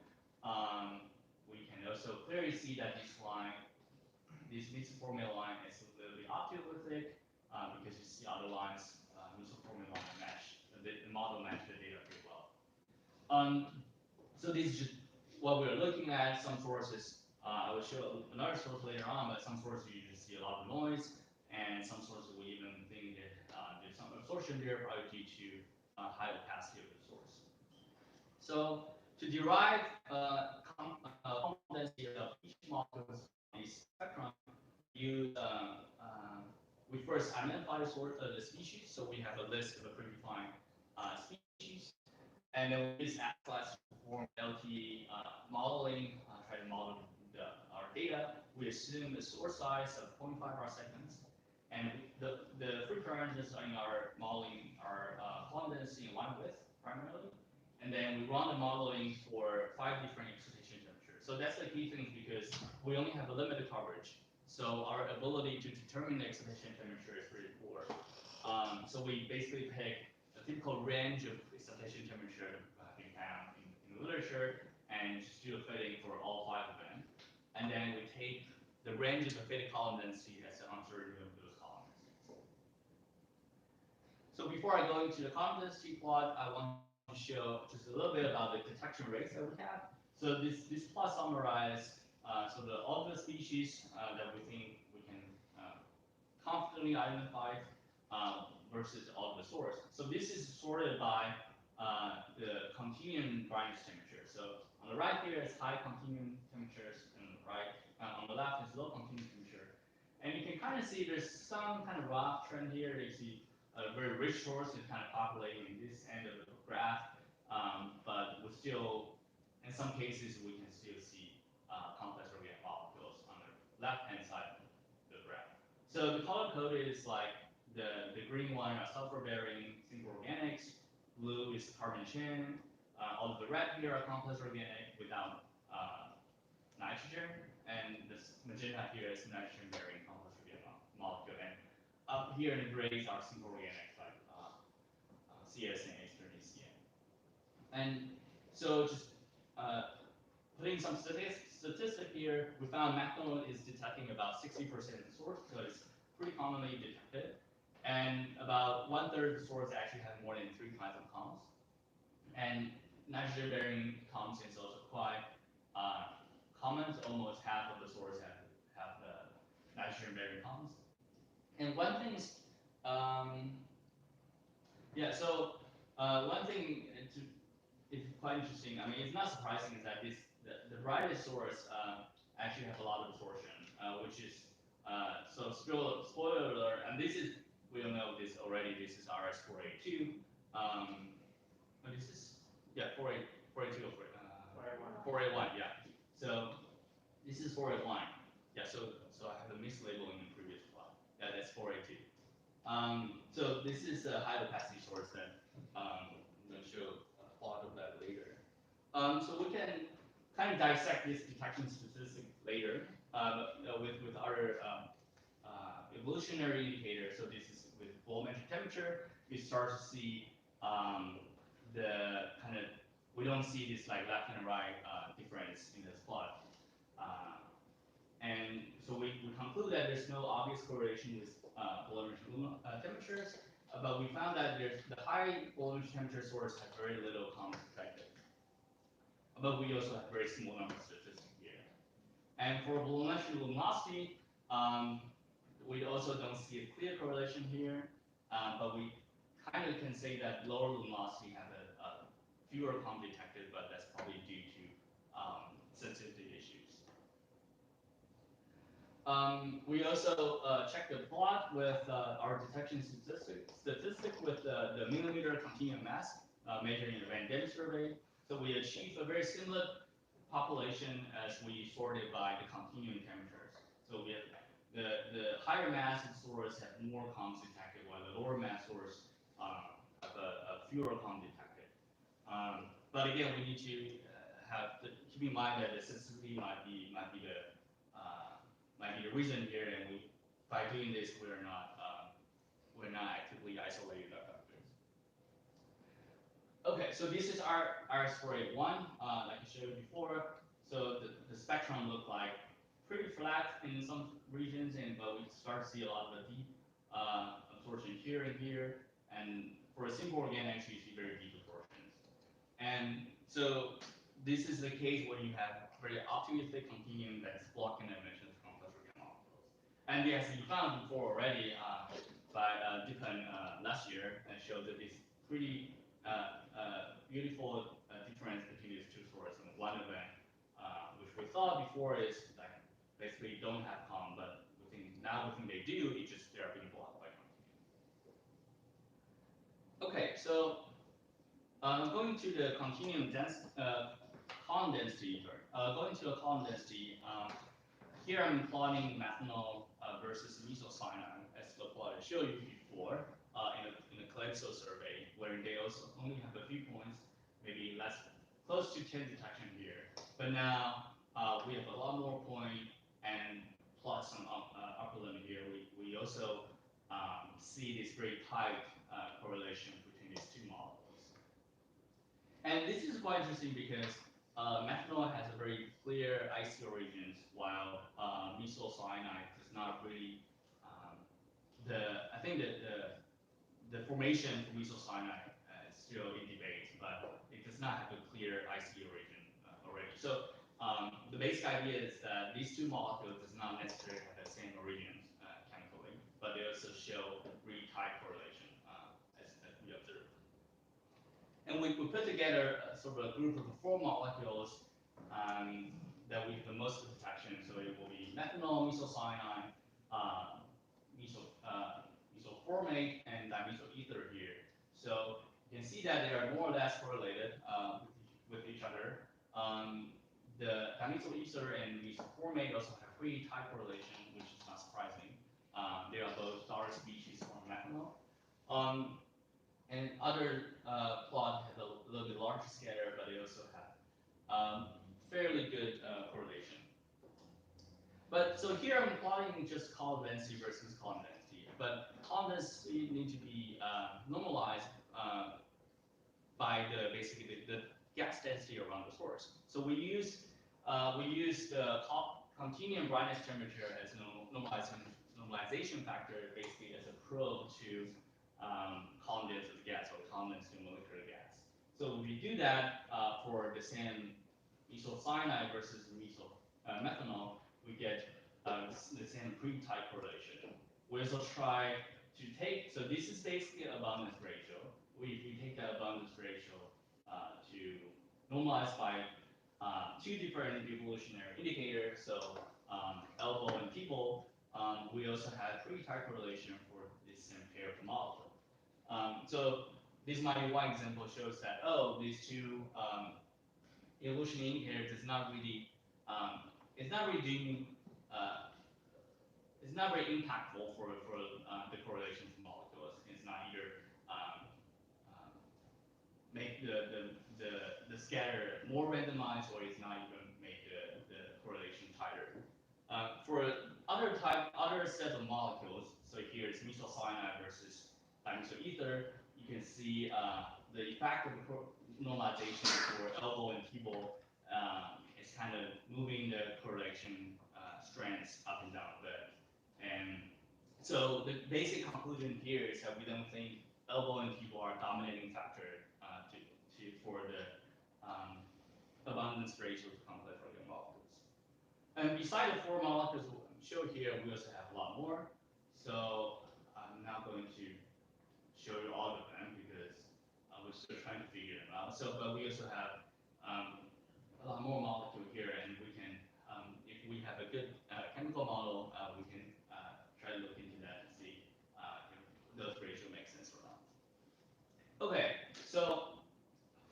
We can also clearly see that this line, this mesoformia line, is a little bit optiolithic because you see other lines, mesoformia line match, the model match the data pretty well. So this is just what we're looking at. Some sources, I will show another source later on, but some sources you just see a lot of noise, and some sources we even think that there's some absorption there, probably due to high opacity of the source. So to derive density of each molecule of this spectrum, we first identify the source of the species. So we have a list of a predefined And then we use ASIAA to perform LT modeling, try to model our data. We assume the source size of 0.5 arcseconds, and the free parameters in our modeling are column density and line width primarily. And then we run the modeling for 5 different excitation temperatures. So that's the key thing because we only have a limited coverage. So our ability to determine the excitation temperature is pretty poor. So we basically pick a typical range of excitation temperature we have in the literature and just do a fitting for all 5 of them. And then we take the range of the fitted column density as the uncertainty of those column densities. So before I go into the column density plot, I want to show just a little bit about the detection rates that we have. So this plot summarizes all the species that we think we can confidently identify versus all the source. So this is sorted by the continuum brightness temperature. So on the right here is high continuum temperatures, and on the left is low continuum temperature. And you can kind of see there's some kind of rough trend here. You see a very rich source is kind of populating in this end of the graph, but we still, in some cases, we can still see complex organic molecules on the left-hand side of the graph. So the color coded is like the green one are sulfur-bearing single organics, blue is carbon chain, all of the red here are complex organic without nitrogen, and this magenta here is nitrogen-bearing complex organic molecule. And up here in the grays are single organics like CS and H30CN. And so just putting some statistic here, we found methanol is detecting about 60% of the source, so it's pretty commonly detected. And about 1/3 of the source actually have more than 3 kinds of comps. And nitrogen-bearing comps is also quite common. Almost half of the source have the nitrogen-bearing comps. And one thing is, one thing is quite interesting. I mean, it's not surprising is that the brightest source actually have a lot of absorption, which is so still spoiler alert. And this is, we don't know this already. This is RS482. But this is 482 or 481. Yeah. So this is 481. Yeah. So I have a mislabeling in the previous plot. Yeah, that's 482. So this is a high opacity source that I'm going to show a plot of that later. So we can kind of dissect this detection statistic later with other evolutionary indicators. So this is with volumetric temperature. You start to see the kind of, we don't see this like left and right difference in this plot. And so we conclude that there's no obvious correlation with volumetric temperatures, but we found that the high volumetric temperature source has very little common detected. But we also have very small number of statistics here. And for volumetric luminosity, we also don't see a clear correlation here, but we kind of can say that lower luminosity have a fewer comp detected, but that's probably due to sensitivity issues. We also checked the plot with our detection statistic with the millimeter continuum mass measured in the random survey. So we achieved a very similar population as we sorted by the continuum temperatures. So we have the higher mass source have more comps detected, while the lower mass source have a fewer comps detected. But again, we need to keep in mind that the sensitivity might be the reason here, and by doing this, we're not actively isolating our vectors. Okay, so this is our RS481, like I showed before. So the spectrum looked like pretty flat in some regions, but we start to see a lot of the deep absorption here and here. And for a single organic, actually, you see very deep absorptions. And so this is the case where you have very optimistic continuum that's blocking the emissions from complex organic molecules. And yes, you found before already by Dippan last year, and showed that this pretty beautiful difference between these two sources. And one of them, which we thought before is like basically don't have com, but now we think they do. It's just they're being blocked by continuum. Okay, so Going to the continuum column density, going to a column density, here I'm plotting methanol versus mesocyanide as the plot I showed you before in a Calypso survey, where they also only have a few points, maybe close to 10 detection here. But now we have a lot more points and plus some upper limit here. We also see this very tight correlation between these two molecules. And this is quite interesting because methanol has a very clear icy origins, while mesocyanide does not really. I think that the formation for mesocyanide is still in debate, but it does not have a clear icy origin already. So the basic idea is that these two molecules does not necessarily have the same origins chemically, but they also show really tight correlation as we observed. And we put together sort of a group of 4 molecules that we have the most detection. So it will be methanol, mesocyanide, mesoformate, and dimethyl ether here. So you can see that they are more or less correlated with each other. The dimethyl ether and mesoformate also have pretty tight correlation, which is not surprising. They are both daughter species from methanol. And other plot has a little bit larger scatter, but they also have fairly good correlation. But so here I'm plotting just column density versus column density, but column density need to be normalized by basically the gas density around the source. So we use the continuum brightness temperature as normalization factor, basically as a probe to column density of the gas, or column density of molecular gas. So if we do that for the same mesocyanide versus methanol, we get the same pretty tight correlation. We also try to take, so this is basically abundance ratio. We take that abundance ratio to normalize by 2 different evolutionary indicators. So elbow and people. We also have pretty tight correlation for this same pair of molecule. So this might be one example, shows that these 2 evolution indicators is not really it's not really it's not very impactful for the correlation of molecules. It's not either make the scatter more randomized, or it's not even make the correlation tighter. For other set of molecules, so here it's mesocyanide versus dimethyl ether, you can see the effect of normalization for elbow and people is kind of moving the correlation strengths up and down a bit. And so the basic conclusion here is that we don't think elbow and people are dominating factor for the abundance ratio of complex organic molecules. And beside the 4 molecules shown here, we also have a lot more. So I'm not going to show you all of them because we're still trying to figure them out. So, but we also have a lot more molecule here, and we can, if we have a good chemical model, we can try to look into that and see if those ratio make sense or not. Okay, so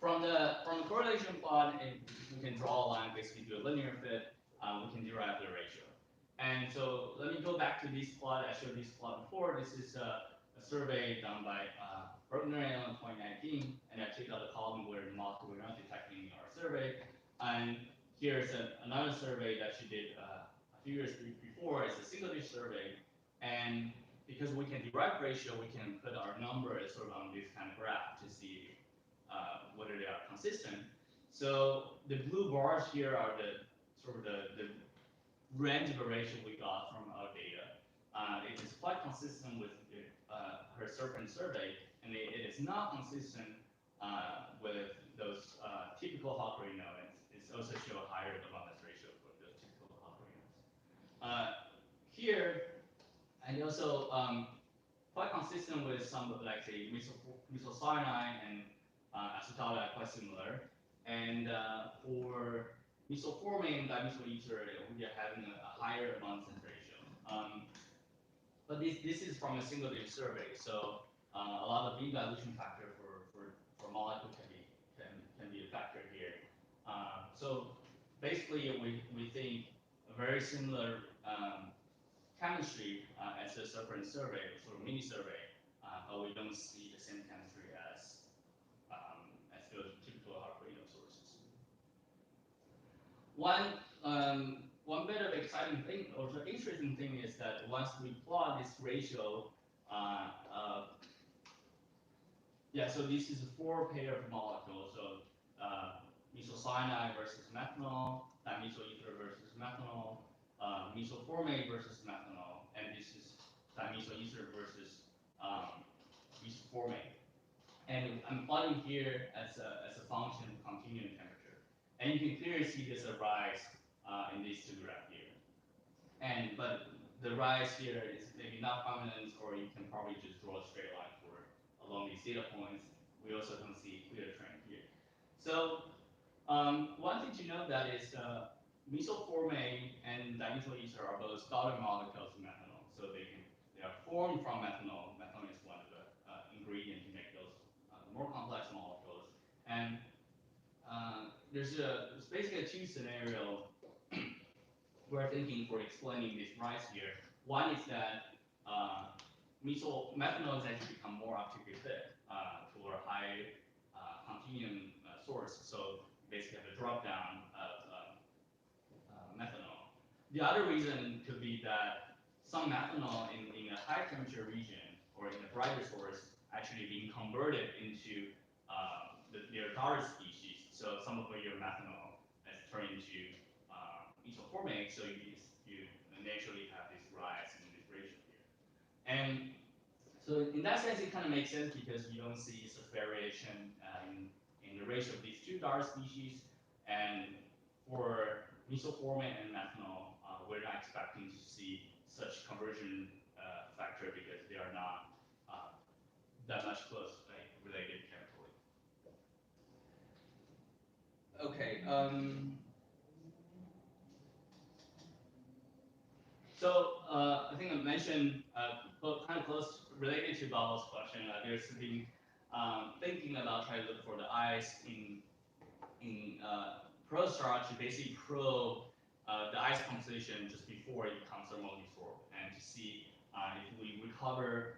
from the correlation plot, we can draw a line, basically do a linear fit. We can derive the ratio. And so let me go back to this plot. I showed this plot before. This is a survey done by Bergner et al. In 2019, and I took out a column where the molecule we're not detecting in our survey. And here's another survey that she did a few years before. It's a single-dish survey, and because we can derive ratio, we can put our numbers sort of on this kind of graph to see whether they are consistent. So the blue bars here are the sort of the range of ratio we got from our data. It is quite consistent with her serpent survey, and it is not consistent with those typical Hawk nodes. It's also show a higher abundance ratio for the typical Hawk nodes. Here, and also quite consistent with some, like say, mesocyanide and acetylate are quite similar. And for mesoformate and dimethyl ether, we are having a higher abundance ratio. But this is from a single-dish survey, so a lot of mean dilution factor for molecule can be factor here. So basically, we think a very similar chemistry as a reference survey, sort of mini survey, but we don't see the same chemistry as the typical Harvard sources. One bit of exciting thing or the interesting thing is that once we plot this ratio, so this is a 4 pair of molecules, so mesocyanide versus methanol, dimethyl ether versus methanol, mesoformate versus methanol, and this is dimethyl ether versus mesoformate. And I'm plotting here as a function of continuum temperature. And you can clearly see there's a rise in these two graphs here. But the rise here is maybe not prominent, or you can probably just draw a straight line along these data points. We also don't see a clear trend here. So one thing to note that is mesoformate and dimethyl ether are both daughter molecules of methanol. So they are formed from methanol. Methanol is one of the ingredients to make those more complex molecules. And there's basically two scenarios we're thinking for explaining this rise here. One is that methanol has actually become more optically fit for a high continuum source. So basically have a drop down of methanol. The other reason could be that some methanol in a high temperature region or in a brighter source actually being converted into their daughter species. So some of your methanol has turned into mesoformate, so you naturally have this rise in this ratio here. And so in that sense, it kind of makes sense because you don't see such variation in the ratio of these two daughter species. And for mesoformate and methanol, we're not expecting to see such conversion factor because they are not that much close related chemically. Okay. So I think I mentioned kind of close related to Baba's question. There's been thinking about trying to look for the ice in Protostars to basically probe the ice composition just before it becomes thermally absorbed, and to see if we recover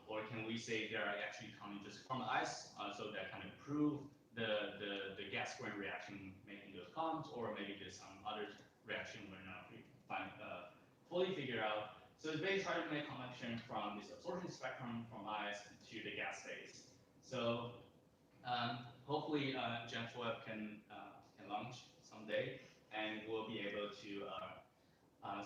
or can we say they are actually coming just from the ice, so that kind of prove the gas grain reaction making those columns, or maybe there's some other reaction we're not fully figure out. So it's basically trying to make connection from this absorption spectrum from ice to the gas phase. So hopefully Jeff Webb can launch someday, and we'll be able to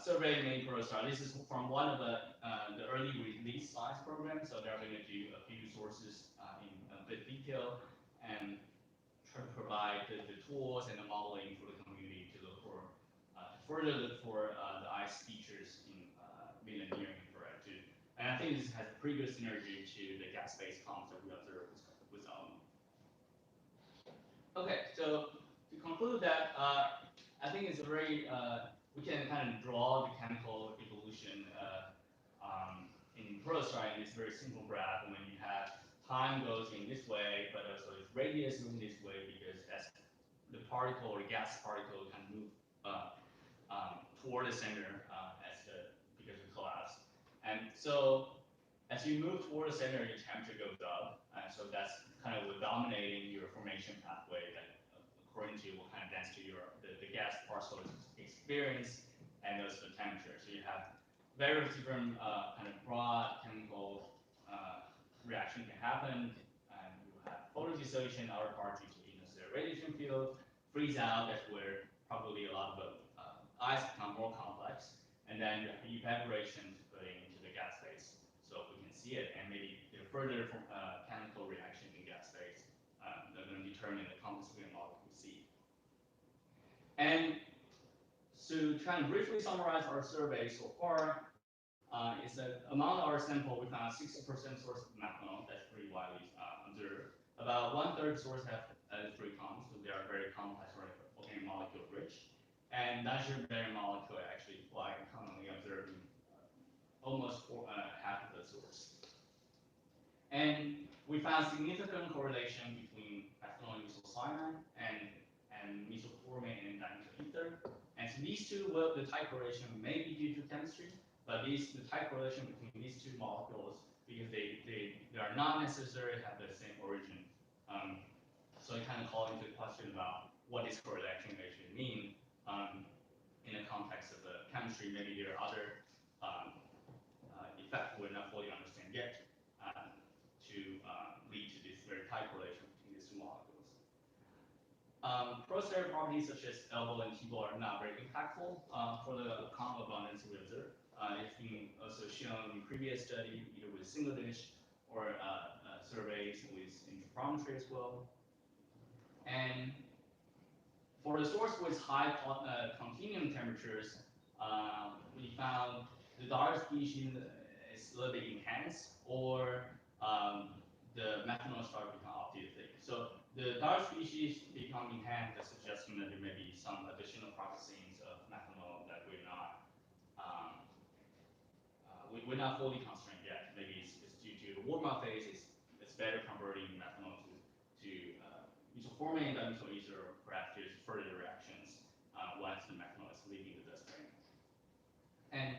survey many protostars. This is from one of the early release science programs, so they're going to do a few sources in a bit detail and try to provide the tools and the modeling for the community to look for further look for the ice features in near infrared too. And I think this has a pretty good synergy to the gas-phase comps that we observed with Almond. Okay, so to conclude that, I think it's a very we can kind of draw the chemical evolution in Protostars in this very simple graph. When you have time goes in this way, but also its radius moving this way, because as the particle or gas particle can move toward the center because of collapse. And so as you move toward the center, your temperature goes up, and so that's kind of dominating your formation pathway that according to what kind of density the gas particle experience and also the temperature. So you have various different kind of broad chemical reaction can happen, and you have photodissociation, outer part due to the radiation field, freeze out, that's where probably a lot of the ice become more complex, and then evaporation to put it into the gas phase, so we can see it, and maybe further chemical reaction in gas phase that are going to determine the composition model we see. And to kind of briefly summarize our survey so far, is that among our sample we found 60% source of methanol, that's pretty widely observed. About 1/3 source have free comps, so they are very complex organic molecule rich. And nitrogen bearing molecule actually quite commonly observed in almost half of the source. And we found significant correlation between methanol isocyanide and mesylformate and dimethyl ether. And so these two, well, the tight correlation may be due to chemistry, but the tight correlation between these two molecules, because they are not necessarily have the same origin. So it kind of calls into question about what this correlation actually mean in the context of the chemistry. Maybe there are other effects we're not fully understand yet to lead to this very tight correlation between these two molecules. Protostar properties such as elbow and T-ball are not very impactful for the common abundance we observe. It's been also shown in previous study, either with single dish or surveys with interferometry as well. And for the source with high continuum temperatures, we found the dark species is a little bit enhanced, or the methanol start to become optically. So the dark species become enhanced, suggesting that there may be some additional processings of methanol that we're not fully constrained yet. Maybe it's due to the warm-up phase. It's better converting methanol to mesylformate and dimethyl ether, or perhaps there's further reactions once the methanol is leaving the dust stream. And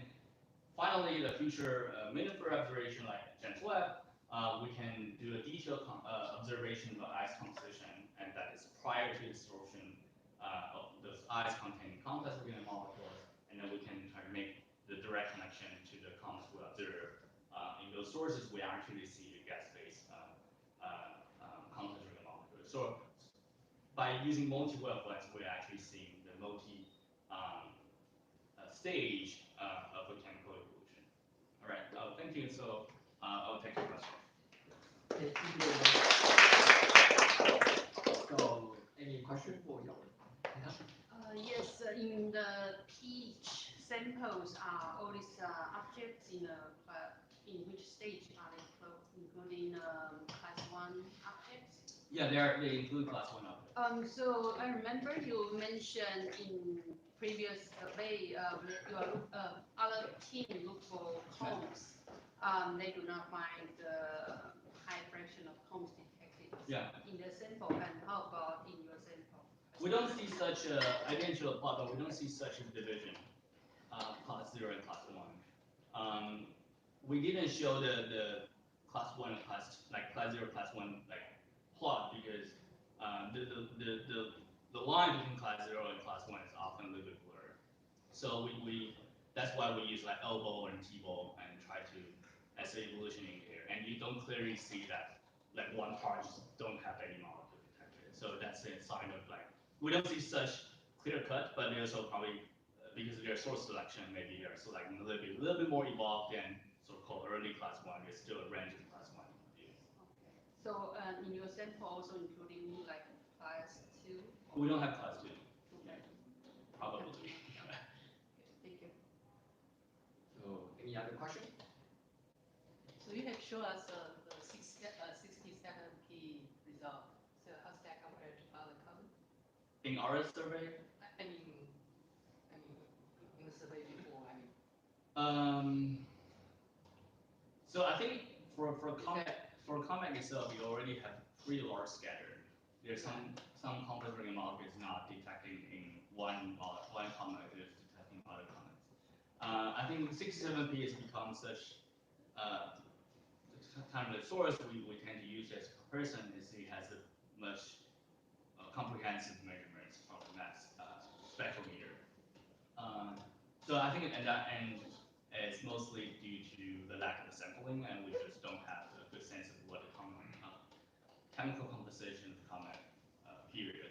finally, the future meaningful observation like James Webb, we can do a detailed observation of ice composition, and that is prior to absorption of those ice containing complex organic molecules, and then we can try to make the direct connection to the comets we observe. In those sources, we actually see the gas-phase complex organic molecules. So by using multi-wavelengths, we're actually seeing the multi-stage of a chemical evolution. All right, thank you. So I'll take your question. Okay, thank you very much. So, any question for Yao-Lun? Yes, in the pH samples are all these objects in which stage are they including class 1 objects? Yeah, they include class 1 objects. So I remember you mentioned in previous survey your other team look for cones. They do not find the high fraction of cones detected in the sample. And how about in your sample? We don't see such a, I didn't show a plot, but we don't see such a division, class 0 and class 1. We didn't show the class 1 and class 0, class 1 plot, because the line between class 0 and class 1 is often a little bit blurred. So that's why we use elbow and T-ball and try to as an evolution indicator, and you don't clearly see that one part just don't have any molecule detected. So that's a sign of we don't see such clear cut, but there's also probably because of their source selection, maybe they're selecting a little bit more evolved than so-called early class 1. There's still a range of class 1 views. Okay. So in your sample also including class 2? We don't have class 2. Yeah. Probably. Thank you. So, any other question? So you have shown us the 67P result. So how's that compared to other columns? In our survey? I mean, in the survey before, So I think for Comet itself, we already have pretty large scatter. There's some complex organic molecules not detecting in one comet, it's detecting other comets. I think 67P has become such kind of the source we tend to use as comparison, is it has a much comprehensive measurements from that spectrometer. So I think at that end, it's mostly due to the lack of sampling, and we just don't have a good sense of what the chemical composition of the comet period.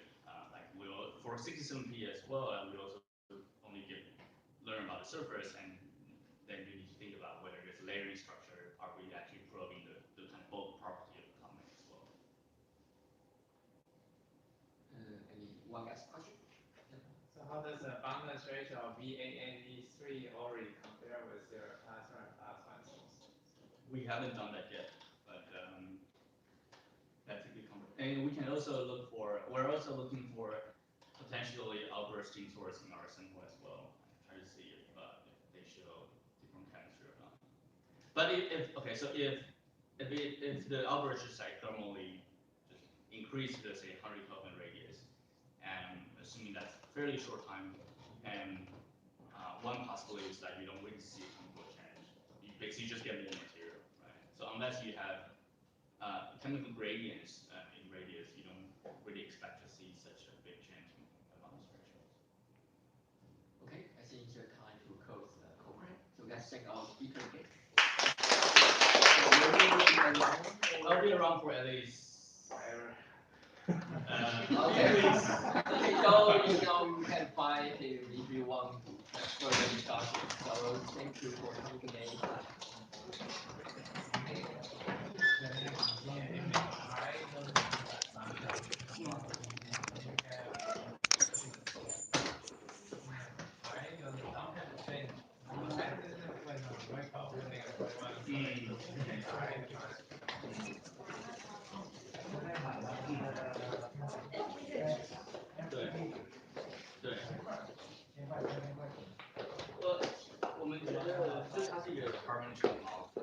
For 67P as well, we also only learn about the surface, and then you need to think about whether there's a layering structure. Are we actually probing the kind of bulk property of the comet as well? Any one last question? So how does the abundance ratio of VAAV3 already compare with your class 1 and class 1 source? We haven't done that yet, but that's a good comment. And we can also we're also looking for potentially outbursting source in our sample as well. Try to see if they show different chemistry or not. But if if the average is like thermally just increase to say 100 Kelvin radius, and assuming that's fairly short time, and one possibility is that you don't really see a chemical change. You basically just get more material, right? So unless you have chemical gradients in radius, you don't really expect to see such a big change among the thresholds. Okay, I think it's time to close the program. So let's thank our speaker again. I'll be around for at least. Okay. So you can find him if you want further discussion. So thank you for coming today.我们觉得就它是一个 carbon 长毛。